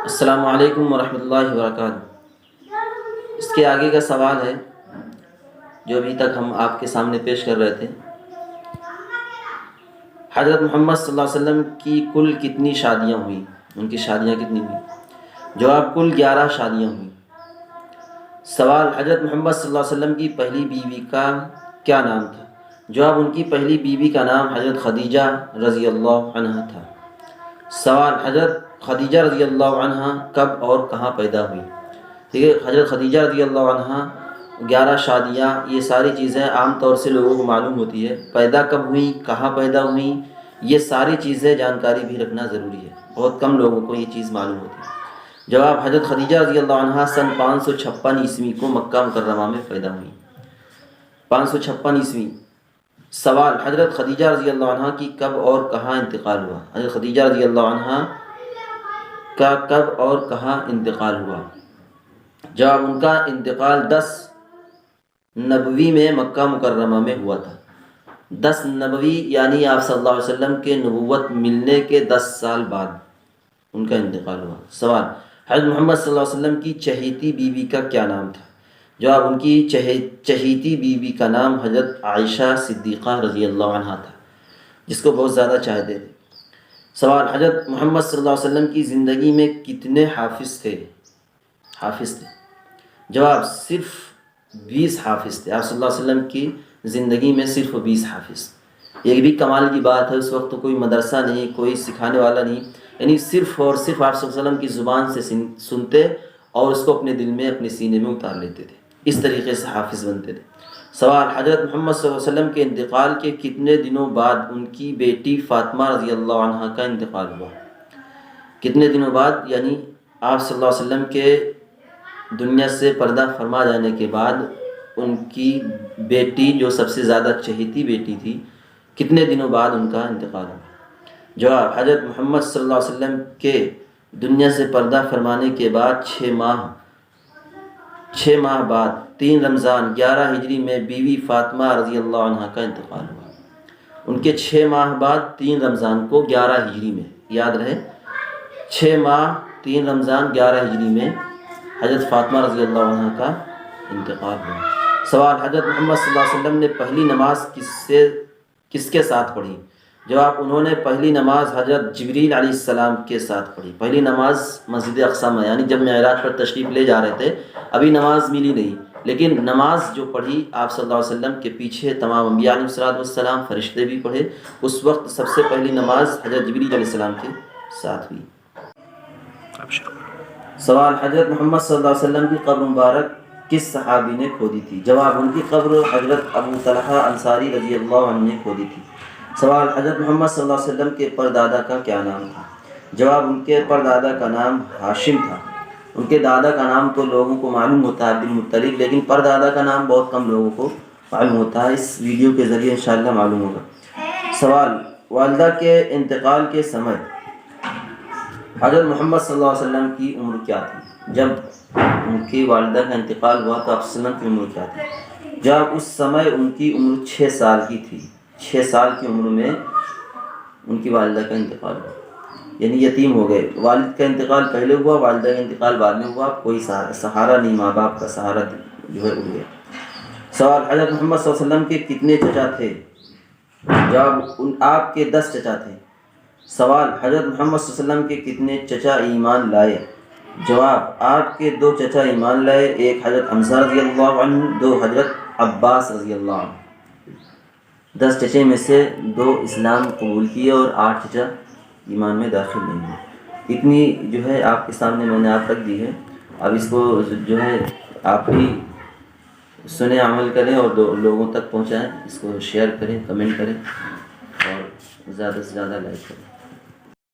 السلام علیکم ورحمۃ اللہ وبرکاتہ۔ اس کے آگے کا سوال ہے جو ابھی تک ہم آپ کے سامنے پیش کر رہے تھے۔ حضرت محمد صلی اللہ علیہ وسلم کی کل کتنی شادیاں ہوئیں؟ ان کی شادیاں کتنی ہوئیں؟ جواب: کل 11 شادیاں ہوئیں۔ سوال: حضرت محمد صلی اللہ علیہ وسلم کی پہلی بیوی کا کیا نام تھا؟ جواب: ان کی پہلی بیوی کا نام حضرت خدیجہ رضی اللہ عنہا تھا۔ سوال: حضرت خدیجہ رضی اللہ عنہا کب اور کہاں پیدا ہوئی؟ ٹھیک ہے، حضرت خدیجہ رضی اللہ عنہا 11 شادیاں، یہ ساری چیزیں عام طور سے لوگوں کو معلوم ہوتی ہے۔ پیدا کب ہوئیں، کہاں پیدا ہوئیں، یہ ساری چیزیں جانکاری بھی رکھنا ضروری ہے، بہت کم لوگوں کو یہ چیز معلوم ہوتی ہے۔ جواب: حضرت خدیجہ رضی اللہ عنہا سن 556 عیسوی کو مکہ مکرمہ میں پیدا ہوئی، 556 عیسوی۔ سوال: حضرت خدیجہ رضی اللہ عنہا کی کب اور کہاں انتقال ہوا؟ حضرت خدیجہ رضی اللہ عنہا کا کب اور کہاں انتقال ہوا؟ جواب: ان کا انتقال 10 نبوی میں مکہ مکرمہ میں ہوا تھا۔ 10 نبوی یعنی آپ صلی اللہ علیہ وسلم کے نبوت ملنے کے 10 سال بعد ان کا انتقال ہوا۔ سوال: حضرت محمد صلی اللہ علیہ وسلم کی چہیتی بیوی کا کیا نام تھا؟ جواب: ان کی چہیتی بیوی کا نام حضرت عائشہ صدیقہ رضی اللہ عنہا تھا، جس کو بہت زیادہ چاہتے تھے۔ سوال: حضرت محمد صلی اللہ علیہ وسلم کی زندگی میں کتنے حافظ تھے؟ جواب: صرف 20 حافظ تھے۔ آپ صلی اللہ علیہ وسلم کی زندگی میں صرف 20 حافظ۔ یہ بھی کمال کی بات ہے، اس وقت تو کوئی مدرسہ نہیں، کوئی سکھانے والا نہیں، یعنی صرف اور صرف آپ صلی اللہ علیہ وسلم کی زبان سے سنتے اور اس کو اپنے دل میں، اپنے سینے میں اتار لیتے تھے، اس طریقے سے حافظ بنتے تھے۔ سوال: حضرت محمد صلی اللہ علیہ وسلم کے انتقال کے کتنے دنوں بعد ان کی بیٹی فاطمہ رضی اللہ عنہا کا انتقال ہوا؟ کتنے دنوں بعد؟ یعنی آپ صلی اللہ علیہ وسلم کے دنیا سے پردہ فرما جانے کے بعد ان کی بیٹی جو سب سے زیادہ چہیتی بیٹی تھی، کتنے دنوں بعد ان کا انتقال ہوا؟ جواب: حضرت محمد صلی اللہ علیہ وسلم کے دنیا سے پردہ فرمانے کے بعد 6 ماہ بعد 3 رمضان 11 ہجری میں بیوی فاطمہ رضی اللہ عنہا کا انتقال ہوا۔ ان کے 6 ماہ بعد 3 رمضان کو 11 ہجری میں، یاد رہے 6 ماہ 3 رمضان 11 ہجری میں حضرت فاطمہ رضی اللہ عنہا کا انتقال ہوا۔ سوال: حضرت محمد صلی اللہ علیہ وسلم نے پہلی نماز کس کے ساتھ پڑھی؟ جواب: انہوں نے پہلی نماز حضرت جبریل علیہ السلام کے ساتھ پڑھی۔ پہلی نماز مسجد اقصی میں، یعنی جب معراج پر تشریف لے جا رہے تھے، ابھی نماز ملی نہیں، لیکن نماز جو پڑھی آپ صلی اللہ علیہ وسلم کے پیچھے تمام انبیاء علیہ السلام، فرشتے بھی پڑھے، اس وقت سب سے پہلی نماز حضرت جبریل علیہ السلام کے ساتھ ہوئی۔ سوال: حضرت محمد صلی اللہ علیہ وسلم کی قبر مبارک کس صحابی نے کھودی تھی؟ جواب: ان کی قبر حضرت ابو طلحہ انصاری رضی اللہ عنہ نے کھودی تھی۔ سوال: حضرت محمد صلی اللہ علیہ وسلم کے پردادا کا کیا نام تھا؟ جواب: ان کے پردادا کا نام ہاشم تھا۔ ان کے دادا کا نام تو لوگوں کو معلوم ہوتا ہے عبد المطلب، لیکن پردادا کا نام بہت کم لوگوں کو معلوم ہوتا ہے، اس ویڈیو کے ذریعے انشاءاللہ معلوم ہوگا۔ سوال: والدہ کے انتقال کے سمے حضرت محمد صلی اللہ علیہ وسلم کی عمر کیا تھی؟ جب ان کی والدہ کا انتقال ہوا تو آپ صلی اللہ علیہ وسلم کی عمر کیا تھی؟ جب اس سمے ان کی عمر 6 سال کی تھی۔ 6 سال کی عمر میں ان کی والدہ کا انتقال ہوا، یعنی یتیم ہو گئے۔ والد کا انتقال پہلے ہوا، والدہ کا انتقال بعد میں ہوا، کوئی سہارا نہیں، ماں باپ کا سہارا جو ہے اڑ گیا۔ سوال: حضرت محمد صلی اللہ علیہ وسلم کے کتنے چچا تھے؟ جواب: آپ کے 10 چچا تھے۔ سوال: حضرت محمد صلی اللہ علیہ وسلم کے کتنے چچا ایمان لائے؟ جواب: آپ کے 2 چچا ایمان لائے، ایک حضرت حمزہ رضی اللہ عنہ، 2 حضرت عباس رضی اللہ عنہ۔ 10 چچے میں سے 2 اسلام قبول کیے اور 8 چچا ایمان میں داخل نہیں ہوئے۔ اتنی جو ہے آپ کے سامنے میں نے آپ رکھ دی ہے، اب اس کو جو ہے آپ بھی سنیں، عمل کریں اور لوگوں تک پہنچائیں، اس کو شیئر کریں، کمنٹ کریں اور زیادہ سے زیادہ لائک کریں۔